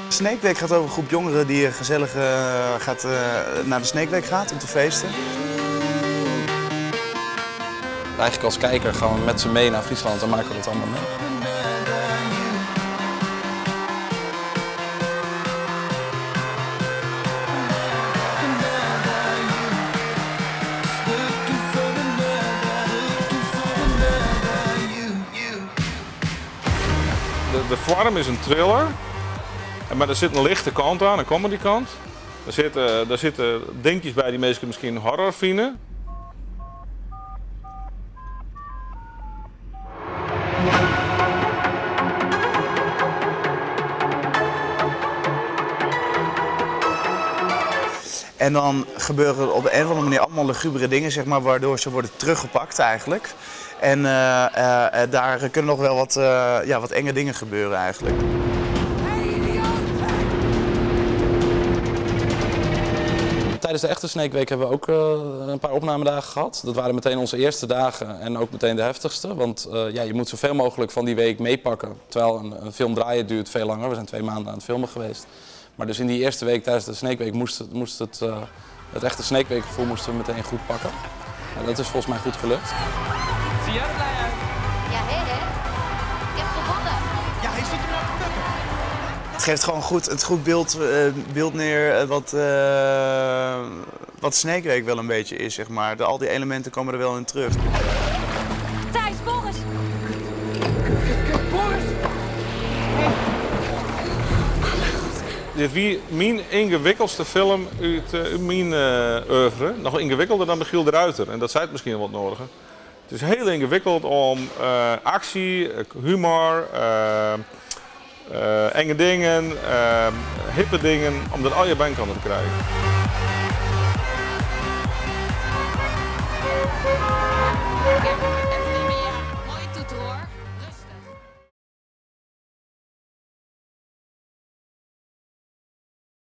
Snake Week gaat over een groep jongeren die gezellig naar de Snake Week gaat om te feesten. Eigenlijk als kijker gaan we met ze mee naar Friesland en maken we het allemaal mee. De Farm is een thriller, maar er zit een lichte kant aan, een comedy kant. Er zitten dingetjes bij die mensen misschien horror vinden. En dan gebeuren er op de een of andere manier allemaal lugubere dingen, zeg maar, waardoor ze worden teruggepakt eigenlijk. En daar kunnen nog wel wat enge dingen gebeuren eigenlijk. Tijdens de echte Snake Week hebben we ook een paar opnamedagen gehad. Dat waren meteen onze eerste dagen en ook meteen de heftigste. Want je moet zoveel mogelijk van die week meepakken. Terwijl een film draaien duurt veel langer. We zijn 2 maanden aan het filmen geweest. Maar dus in die eerste week tijdens de Snake Week moest het echte Snake Week gevoel moesten we meteen goed pakken. En dat is volgens mij goed gelukt. Zie jij er blij uit? Ja, hè? Ik heb gewonnen. Ja, hij zit er nou te kukken. Het geeft gewoon het goed beeld neer wat Snake Week wel een beetje is, zeg maar. Al die elementen komen er wel in terug. Thijs, Boris. Dit is mijn ingewikkeldste film uit mijn oeuvre. Nog ingewikkelder dan Michiel de Ruiter. En dat zei het misschien wat nodig. Het is heel ingewikkeld om actie, humor, enge dingen, hippe dingen, om dat al je been kan te krijgen.